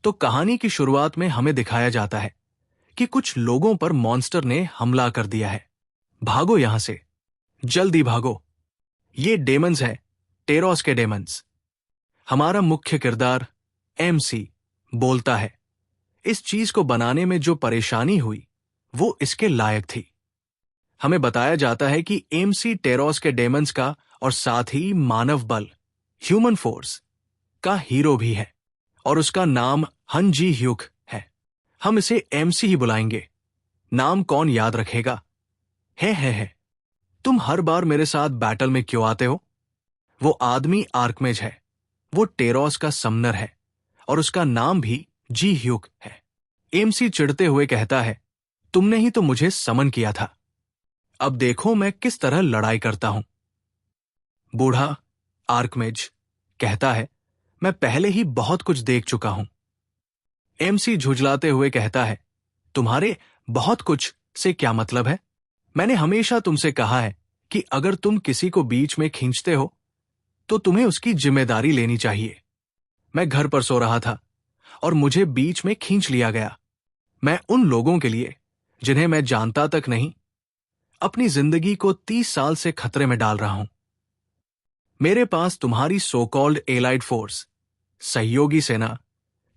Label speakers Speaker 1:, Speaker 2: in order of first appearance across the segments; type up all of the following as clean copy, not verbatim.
Speaker 1: तो कहानी की शुरुआत में हमें दिखाया जाता है कि कुछ लोगों पर मॉन्स्टर ने हमला कर दिया है। भागो यहां से, जल्दी भागो। ये डेमन्स हैं, टेरोस के डेमन्स। हमारा मुख्य किरदार एमसी बोलता है, इस चीज को बनाने में जो परेशानी हुई वो इसके लायक थी। हमें बताया जाता है कि एमसी टेरोस के डेमन्स का और साथ ही मानव बल ह्यूमन फोर्स का हीरो भी है और उसका नाम हन जी ह्यूक है। हम इसे एमसी ही बुलाएंगे, नाम कौन याद रखेगा। है तुम हर बार मेरे साथ बैटल में क्यों आते हो? वो आदमी आर्कमेज है, वो टेरोस का समनर है और उसका नाम भी जी ह्यूक है। एमसी चिढ़ते हुए कहता है, तुमने ही तो मुझे समन किया था, अब देखो मैं किस तरह लड़ाई करता हूं। बूढ़ा आर्कमेज कहता है, मैं पहले ही बहुत कुछ देख चुका हूं। एमसी झुंझलाते हुए कहता है, तुम्हारे बहुत कुछ से क्या मतलब है? मैंने हमेशा तुमसे कहा है कि अगर तुम किसी को बीच में खींचते हो तो तुम्हें उसकी जिम्मेदारी लेनी चाहिए। मैं घर पर सो रहा था और मुझे बीच में खींच लिया गया। मैं उन लोगों के लिए जिन्हें मैं जानता तक नहीं, अपनी जिंदगी को 30 साल से खतरे में डाल रहा हूं। मेरे पास तुम्हारी सो कॉल्ड एलाइड फोर्स, सहयोगी सेना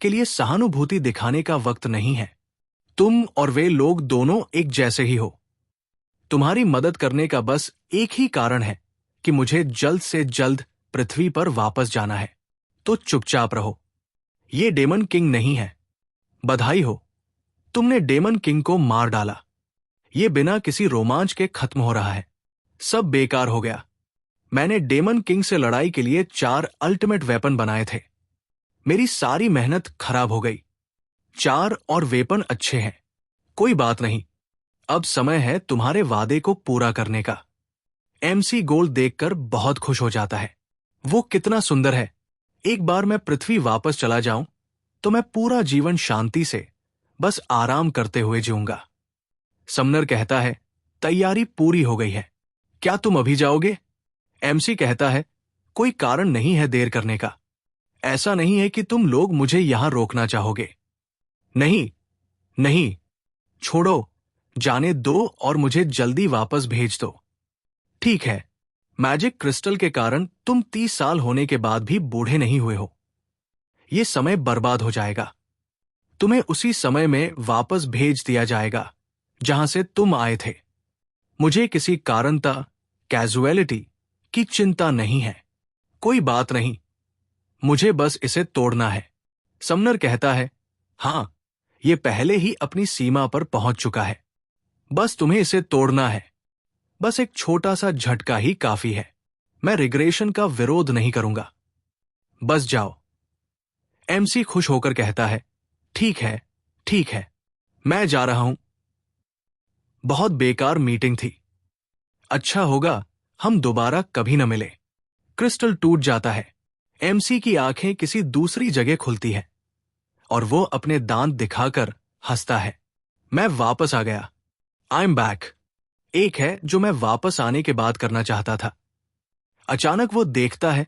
Speaker 1: के लिए सहानुभूति दिखाने का वक्त नहीं है। तुम और वे लोग दोनों एक जैसे ही हो। तुम्हारी मदद करने का बस एक ही कारण है कि मुझे जल्द से जल्द पृथ्वी पर वापस जाना है। तो चुपचाप रहो। ये डेमन किंग नहीं है। बधाई हो, तुमने डेमन किंग को मार डाला। ये बिना किसी रोमांच के खत्म हो रहा है। सब बेकार हो गया। मैंने डेमन किंग से लड़ाई के लिए 4 अल्टीमेट वेपन बनाए थे। मेरी सारी मेहनत खराब हो गई। 4 और वेपन अच्छे हैं, कोई बात नहीं। अब समय है तुम्हारे वादे को पूरा करने का। एमसी गोल्ड देखकर बहुत खुश हो जाता है। वो कितना सुंदर है। एक बार मैं पृथ्वी वापस चला जाऊं तो मैं पूरा जीवन शांति से बस आराम करते हुए जीऊंगा। समनर कहता है, तैयारी पूरी हो गई है, क्या तुम अभी जाओगे? एमसी कहता है, कोई कारण नहीं है देर करने का। ऐसा नहीं है कि तुम लोग मुझे यहां रोकना चाहोगे। नहीं, छोड़ो, जाने दो और मुझे जल्दी वापस भेज दो। ठीक है, मैजिक क्रिस्टल के कारण तुम 30 साल होने के बाद भी बूढ़े नहीं हुए हो। यह समय बर्बाद हो जाएगा। तुम्हें उसी समय में वापस भेज दिया जाएगा जहां से तुम आए थे। मुझे किसी कारणता, कैजुअलिटी की चिंता नहीं है। कोई बात नहीं, मुझे बस इसे तोड़ना है। समनर कहता है, हां, यह पहले ही अपनी सीमा पर पहुंच चुका है। बस तुम्हें इसे तोड़ना है। बस एक छोटा सा झटका ही काफी है। मैं रिग्रेशन का विरोध नहीं करूंगा। बस जाओ। एमसी खुश होकर कहता है, ठीक है, मैं जा रहा हूं। बहुत बेकार मीटिंग थी। अच्छा होगा हम दोबारा कभी न मिले। क्रिस्टल टूट जाता है। एमसी की आंखें किसी दूसरी जगह खुलती है और वो अपने दांत दिखाकर हंसता है। मैं वापस आ गया। I am back. एक है जो मैं वापस आने के बाद करना चाहता था। अचानक वो देखता है,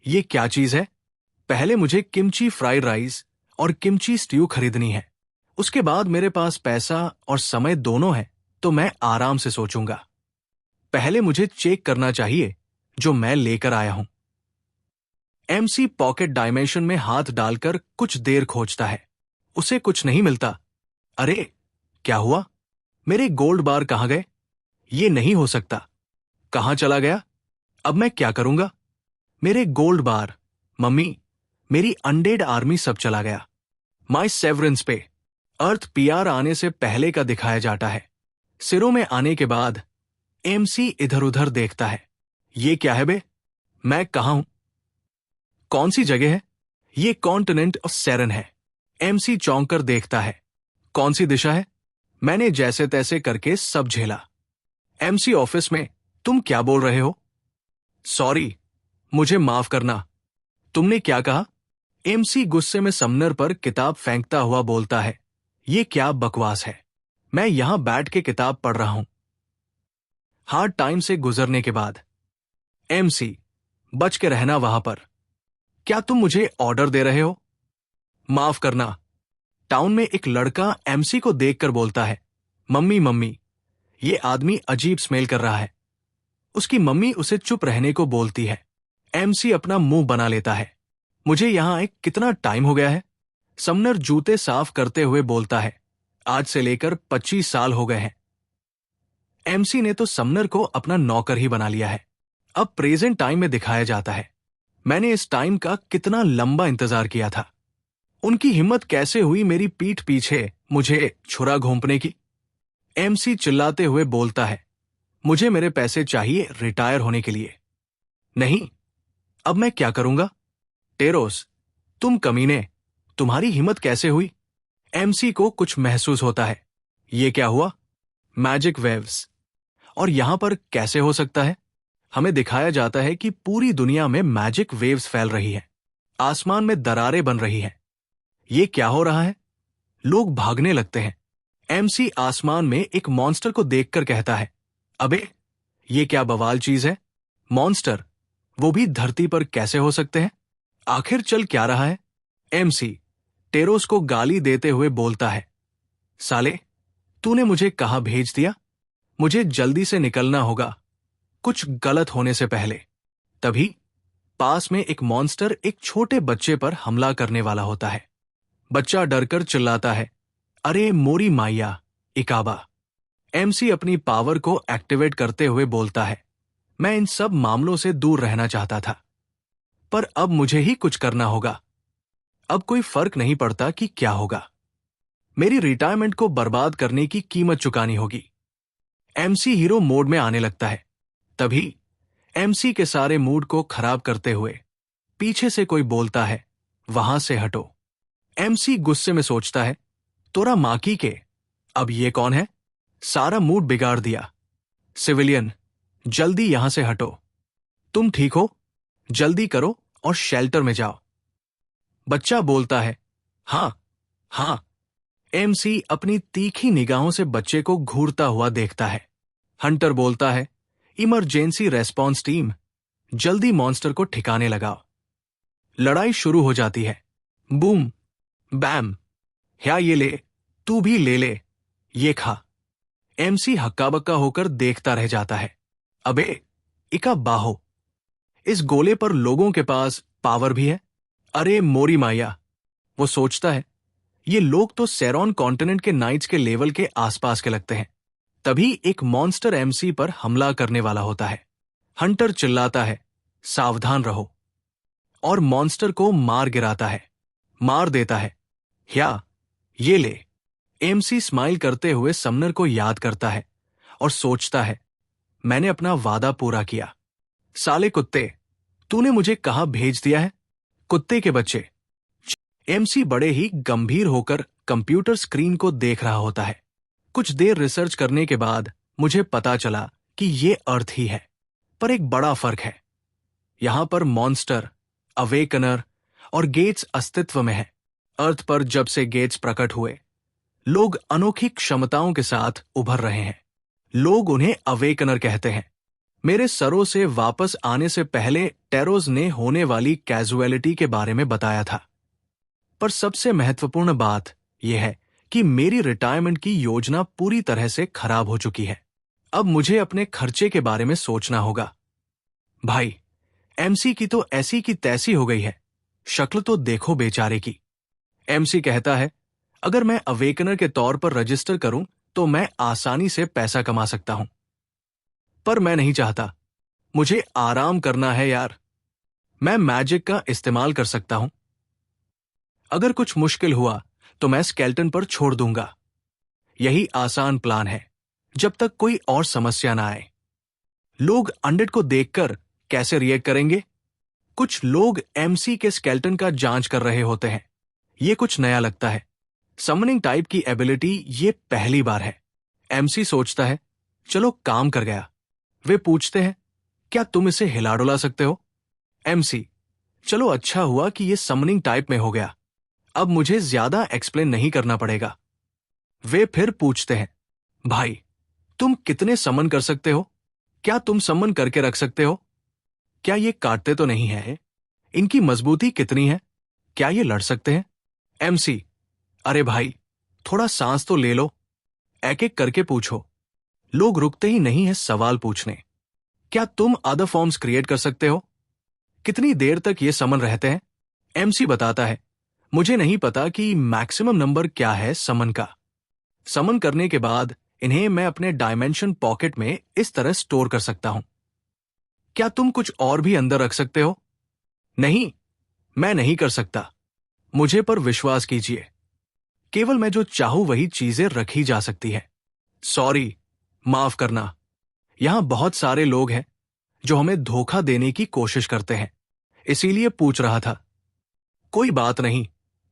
Speaker 1: ये क्या चीज है? पहले मुझे किमची फ्राइड राइस और किमची स्ट्यू खरीदनी है। उसके बाद मेरे पास पैसा और समय दोनों है तो मैं आराम से सोचूंगा। पहले मुझे चेक करना चाहिए जो मैं लेकर आया हूं। एमसी पॉकेट डायमेंशन में हाथ डालकर कुछ देर खोजता है। उसे कुछ नहीं मिलता। अरे, क्या हुआ? मेरे गोल्ड बार कहां गए? ये नहीं हो सकता। कहां चला गया? अब मैं क्या करूंगा? मेरे गोल्ड बार, मम्मी, मेरी अनडेड आर्मी सब चला गया। माय सेवरेंस पे अर्थ पीआर आने से पहले का दिखाया जाता है। सिरों में आने के बाद एमसी इधर उधर देखता है। ये क्या है बे? मैं कहां हूं? कौन सी जगह है? ये कॉन्टिनेंट ऑफ सेरन है। एमसी चौंक कर देखता है। कौन सी दिशा है? मैंने जैसे तैसे करके सब झेला। एमसी ऑफिस में तुम क्या बोल रहे हो? सॉरी, मुझे माफ करना। तुमने क्या कहा? एमसी गुस्से में समनर पर किताब फेंकता हुआ बोलता है, ये क्या बकवास है? मैं यहां बैठ के किताब पढ़ रहा हूं। हार्ड टाइम से गुजरने के बाद एमसी, बच के रहना वहां पर। क्या तुम मुझे ऑर्डर दे रहे हो? माफ करना, टाउन में एक लड़का एमसी को देखकर बोलता है, मम्मी मम्मी, ये आदमी अजीब स्मेल कर रहा है। उसकी मम्मी उसे चुप रहने को बोलती है। एमसी अपना मुंह बना लेता है, मुझे यहां एक कितना टाइम हो गया है। समनर जूते साफ करते हुए बोलता है, आज से लेकर 25 साल हो गए हैं। एमसी ने तो समनर को अपना नौकर ही बना लिया है। अब प्रेजेंट टाइम में दिखाया जाता है, मैंने इस टाइम का कितना लंबा इंतजार किया था। उनकी हिम्मत कैसे हुई मेरी पीठ पीछे मुझे छुरा घोंपने की। एमसी चिल्लाते हुए बोलता है, मुझे मेरे पैसे चाहिए रिटायर होने के लिए। नहीं, अब मैं क्या करूंगा? टेरोस, तुम कमीने, तुम्हारी हिम्मत कैसे हुई? एमसी को कुछ महसूस होता है, ये क्या हुआ? Magic waves. और यहां पर कैसे हो सकता है? हमें दिखाया जाता है कि पूरी दुनिया में मैजिक वेव्स फैल रही है, आसमान में दरारें बन रही हैं। ये क्या हो रहा है? लोग भागने लगते हैं। एमसी आसमान में एक मॉन्स्टर को देखकर कहता है, अबे, ये क्या बवाल चीज है? मॉन्स्टर, वो भी धरती पर कैसे हो सकते हैं? आखिर चल क्या रहा है? एमसी टेरोस को गाली देते हुए बोलता है, साले, तूने मुझे कहां भेज दिया? मुझे जल्दी से निकलना होगा, कुछ गलत होने से पहले। तभी पास में एक मॉन्स्टर एक छोटे बच्चे पर हमला करने वाला होता है। बच्चा डरकर चिल्लाता है, अरे मोरी माइया, इकाबा। एमसी अपनी पावर को एक्टिवेट करते हुए बोलता है, मैं इन सब मामलों से दूर रहना चाहता था, पर अब मुझे ही कुछ करना होगा। अब कोई फर्क नहीं पड़ता कि क्या होगा, मेरी रिटायरमेंट को बर्बाद करने की कीमत चुकानी होगी। एमसी हीरो मोड में आने लगता है। तभी एमसी के सारे मूड को खराब करते हुए पीछे से कोई बोलता है, वहां से हटो। एमसी गुस्से में सोचता है, तोरा माकी के, अब ये कौन है? सारा मूड बिगाड़ दिया। सिविलियन, जल्दी यहां से हटो। तुम ठीक हो? जल्दी करो और शेल्टर में जाओ। बच्चा बोलता है, हां हां। एमसी अपनी तीखी निगाहों से बच्चे को घूरता हुआ देखता है। हंटर बोलता है, इमरजेंसी रेस्पॉन्स टीम, जल्दी मॉन्स्टर को ठिकाने लगाओ। लड़ाई शुरू हो जाती है। बूम बैम, क्या ये ले, तू भी ले ले, ये खा। एमसी हक्का बक्का होकर देखता रह जाता है। अबे, इका बाहो, इस गोले पर लोगों के पास पावर भी है। अरे मोरी माया, वो सोचता है, ये लोग तो सेरॉन कॉन्टिनेंट के नाइट्स के लेवल के आसपास के लगते हैं। तभी एक मॉन्स्टर एमसी पर हमला करने वाला होता है। हंटर चिल्लाता है, सावधान रहो, और मॉन्स्टर को मार गिराता है, मार देता है। क्या ये ले। एमसी स्माइल करते हुए समनर को याद करता है और सोचता है, मैंने अपना वादा पूरा किया। साले कुत्ते, तूने मुझे कहां भेज दिया है? कुत्ते के बच्चे। एमसी बड़े ही गंभीर होकर कंप्यूटर स्क्रीन को देख रहा होता है। कुछ देर रिसर्च करने के बाद मुझे पता चला कि ये अर्थ ही है, पर एक बड़ा फर्क है। यहां पर मॉन्स्टर, अवेकनर और गेट्स अस्तित्व में है। अर्थ पर जब से गेट्स प्रकट हुए, लोग अनोखी क्षमताओं के साथ उभर रहे हैं। लोग उन्हें अवेकनर कहते हैं। मेरे सरों से वापस आने से पहले टेरोस ने होने वाली कैजुअलिटी के बारे में बताया था, पर सबसे महत्वपूर्ण बात यह है कि मेरी रिटायरमेंट की योजना पूरी तरह से खराब हो चुकी है। अब मुझे अपने खर्चे के बारे में सोचना होगा। भाई, एमसी की तो ऐसी की तैसी हो गई है, शक्ल तो देखो बेचारे की। एमसी कहता है, अगर मैं अवेकनर के तौर पर रजिस्टर करूं तो मैं आसानी से पैसा कमा सकता हूं, पर मैं नहीं चाहता। मुझे आराम करना है यार। मैं मैजिक का इस्तेमाल कर सकता हूं। अगर कुछ मुश्किल हुआ तो मैं स्केल्टन पर छोड़ दूंगा। यही आसान प्लान है, जब तक कोई और समस्या ना आए। लोग अंडेड को देखकर कैसे रिएक्ट करेंगे? कुछ लोग एमसी के स्केल्टन का जांच कर रहे होते हैं। ये कुछ नया लगता है। समनिंग टाइप की एबिलिटी ये पहली बार है। एमसी सोचता है, चलो काम कर गया। वे पूछते हैं, क्या तुम इसे हिला डुला सकते हो? एमसी, चलो अच्छा हुआ कि ये समनिंग टाइप में हो गया। अब मुझे ज्यादा एक्सप्लेन नहीं करना पड़ेगा। वे फिर पूछते हैं, भाई, तुम कितने समन कर सकते हो? क्या तुम समन करके रख सकते हो? क्या ये काटते तो नहीं है? इनकी मजबूती कितनी है? क्या ये लड़ सकते हैं? एमसी, अरे भाई, थोड़ा सांस तो ले लो। एक एक करके पूछो। लोग रुकते ही नहीं है सवाल पूछने। क्या तुम अदर फॉर्म्स क्रिएट कर सकते हो? कितनी देर तक ये समन रहते हैं? एमसी बताता है, मुझे नहीं पता कि मैक्सिमम नंबर क्या है समन का। समन करने के बाद इन्हें मैं अपने डायमेंशन पॉकेट में इस तरह स्टोर कर सकता हूं। क्या तुम कुछ और भी अंदर रख सकते हो? नहीं, मैं नहीं कर सकता। मुझे पर विश्वास कीजिए। केवल मैं जो चाहूं वही चीजें रखी जा सकती है। सॉरी, माफ करना। यहां बहुत सारे लोग हैं जो हमें धोखा देने की कोशिश करते हैं, इसीलिए पूछ रहा था। कोई बात नहीं,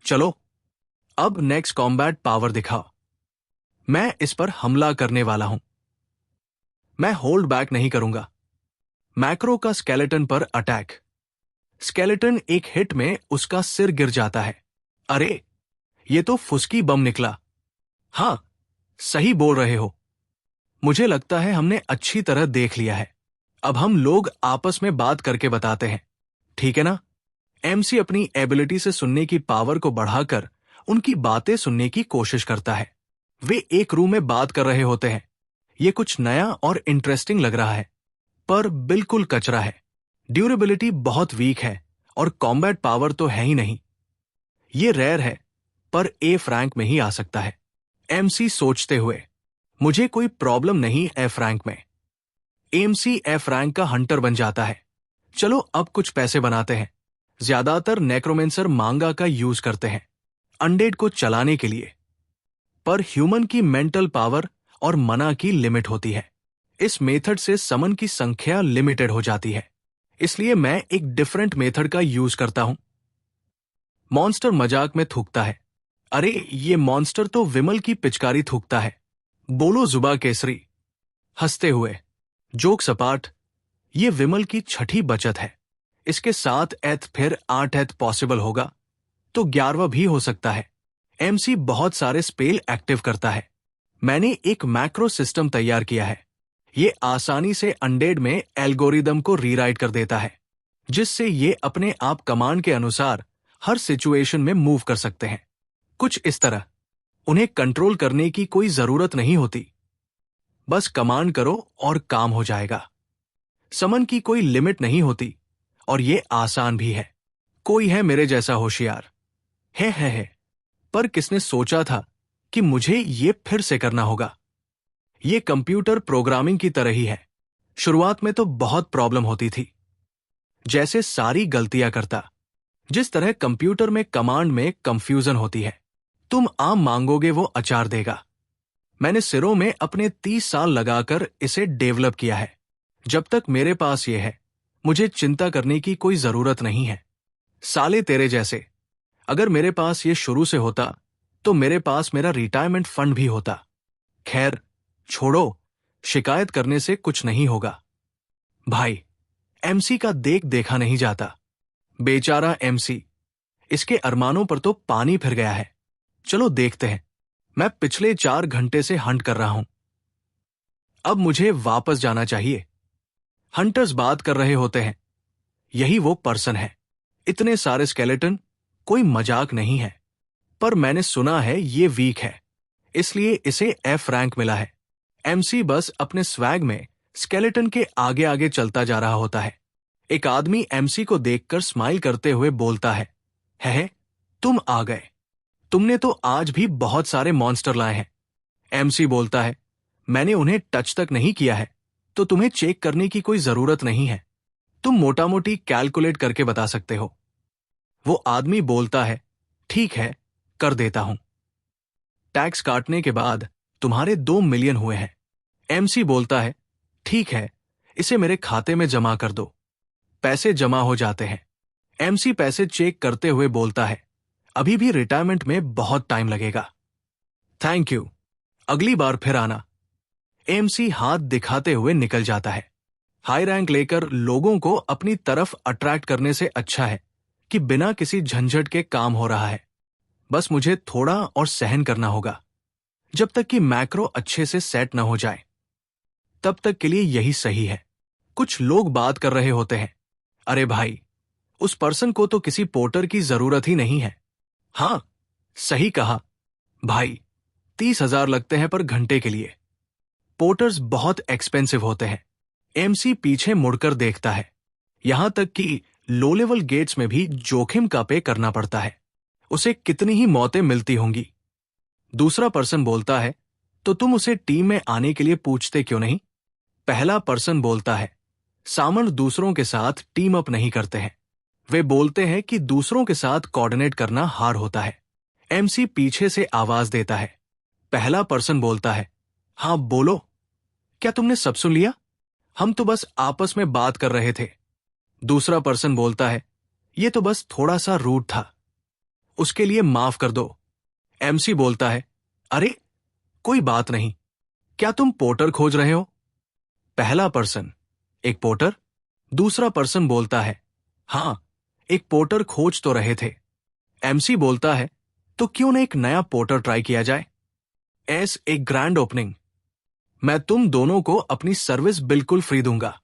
Speaker 1: चलो अब नेक्स्ट कॉम्बैट पावर दिखाओ। मैं इस पर हमला करने वाला हूं। मैं होल्ड बैक नहीं करूंगा। मैक्रो का स्केलेटन पर अटैक। स्केलेटन एक हिट में उसका सिर गिर जाता है। अरे, ये तो फुसकी बम निकला। हां, सही बोल रहे हो। मुझे लगता है हमने अच्छी तरह देख लिया है। अब हम लोग आपस में बात करके बताते हैं, ठीक है ना? एमसी अपनी एबिलिटी से सुनने की पावर को बढ़ाकर उनकी बातें सुनने की कोशिश करता है। वे एक रूम में बात कर रहे होते हैं। ये कुछ नया और इंटरेस्टिंग लग रहा है, पर बिल्कुल कचरा है। ड्यूरेबिलिटी बहुत वीक है और कॉम्बैट पावर तो है ही नहीं। ये रेयर है, पर ए फ्रैंक में ही आ सकता है। एमसी सोचते हुए, मुझे कोई प्रॉब्लम नहीं ए फ्रैंक में। एमसी ए फ्रैंक का हंटर बन जाता है। चलो अब कुछ पैसे बनाते हैं। ज्यादातर नेक्रोमेंसर मांगा का यूज करते हैं अनडेड को चलाने के लिए, पर ह्यूमन की मेंटल पावर और मना की लिमिट होती है। इस मेथड से समन की संख्या लिमिटेड हो जाती है, इसलिए मैं एक डिफरेंट मेथड का यूज करता हूं। मॉन्स्टर मजाक में थूकता है। अरे, ये मॉन्स्टर तो विमल की पिचकारी थूकता है। बोलो जुबा केसरी। हंसते हुए, जोक सपाट। ये विमल की छठी बचत है। इसके 7 एथ फिर 8 एथ पॉसिबल होगा, तो 11वां भी हो सकता है। एमसी बहुत सारे स्पेल एक्टिव करता है। मैंने एक मैक्रो सिस्टम तैयार किया है। ये आसानी से अनडेड में एल्गोरिदम को रीराइट कर देता है, जिससे ये अपने आप कमांड के अनुसार हर सिचुएशन में मूव कर सकते हैं। कुछ इस तरह। उन्हें कंट्रोल करने की कोई जरूरत नहीं होती। बस कमांड करो और काम हो जाएगा। समन की कोई लिमिट नहीं होती और ये आसान भी है। कोई है मेरे जैसा होशियार? है। पर किसने सोचा था कि मुझे ये फिर से करना होगा? ये कंप्यूटर प्रोग्रामिंग की तरह ही है। शुरुआत में तो बहुत प्रॉब्लम होती थी, जैसे सारी गलतियां करता। जिस तरह कंप्यूटर में कमांड में कंफ्यूजन होती है। तुम आम मांगोगे वो अचार देगा। मैंने सिरों में अपने 30 साल लगाकर इसे डेवलप किया है। जब तक मेरे पास ये है, मुझे चिंता करने की कोई जरूरत नहीं है। साले तेरे जैसे। अगर मेरे पास ये शुरू से होता तो मेरे पास मेरा रिटायरमेंट फंड भी होता। खैर, छोड़ो, शिकायत करने से कुछ नहीं होगा। भाई, एमसी का देख देखा नहीं जाता। बेचारा एमसी, इसके अरमानों पर तो पानी फिर गया है। चलो देखते हैं। मैं पिछले 4 घंटे से हंट कर रहा हूं। अब मुझे वापस जाना चाहिए। हंटर्स बात कर रहे होते हैं। यही वो पर्सन है। इतने सारे स्केलेटन कोई मजाक नहीं है, पर मैंने सुना है ये वीक है, इसलिए इसे एफ रैंक मिला है। एमसी बस अपने स्वैग में स्केलेटन के आगे आगे चलता जा रहा होता है। एक आदमी एमसी को देखकर स्माइल करते हुए बोलता है, तुम आ गए। तुमने तो आज भी बहुत सारे मॉन्स्टर लाए हैं। एमसी बोलता है, मैंने उन्हें टच तक नहीं किया है, तो तुम्हें चेक करने की कोई जरूरत नहीं है। तुम मोटा मोटी कैलकुलेट करके बता सकते हो। वो आदमी बोलता है, ठीक है, कर देता हूं। टैक्स काटने के बाद तुम्हारे 2 मिलियन हुए हैं। एमसी बोलता है, ठीक है, इसे मेरे खाते में जमा कर दो। पैसे जमा हो जाते हैं। एमसी पैसे चेक करते हुए बोलता है, अभी भी रिटायरमेंट में बहुत टाइम लगेगा। थैंक यू, अगली बार फिर आना। एमसी हाथ दिखाते हुए निकल जाता है। हाई रैंक लेकर लोगों को अपनी तरफ अट्रैक्ट करने से अच्छा है कि बिना किसी झंझट के काम हो रहा है। बस मुझे थोड़ा और सहन करना होगा, जब तक कि मैक्रो अच्छे से सेट न हो जाए। तब तक के लिए यही सही है। कुछ लोग बात कर रहे होते हैं। अरे भाई, उस पर्सन को तो किसी पोर्टर की जरूरत ही नहीं है। हाँ, सही कहा, भाई 30,000 लगते हैं पर घंटे के लिए। पोर्टर्स बहुत एक्सपेंसिव होते हैं। एमसी पीछे मुड़कर देखता है। यहां तक कि लो लेवल गेट्स में भी जोखिम का पे करना पड़ता है। उसे कितनी ही मौतें मिलती होंगी। दूसरा पर्सन बोलता है, तो तुम उसे टीम में आने के लिए पूछते क्यों नहीं? पहला पर्सन बोलता है, सामंत दूसरों के साथ टीम अप नहीं करते हैं। वे बोलते हैं कि दूसरों के साथ कोऑर्डिनेट करना हार होता है। एमसी पीछे से आवाज देता है। पहला पर्सन बोलता है, हाँ बोलो, क्या तुमने सब सुन लिया? हम तो बस आपस में बात कर रहे थे। दूसरा पर्सन बोलता है, ये तो बस थोड़ा सा रूड था, उसके लिए माफ कर दो। एमसी बोलता है, अरे कोई बात नहीं, क्या तुम पोर्टर खोज रहे हो? पहला पर्सन, एक पोर्टर? दूसरा पर्सन बोलता है, हां, एक पोर्टर खोज तो रहे थे। एमसी बोलता है, तो क्यों ना एक नया पोर्टर ट्राई किया जाए? एक ग्रैंड ओपनिंग। मैं तुम दोनों को अपनी सर्विस बिल्कुल फ्री दूंगा।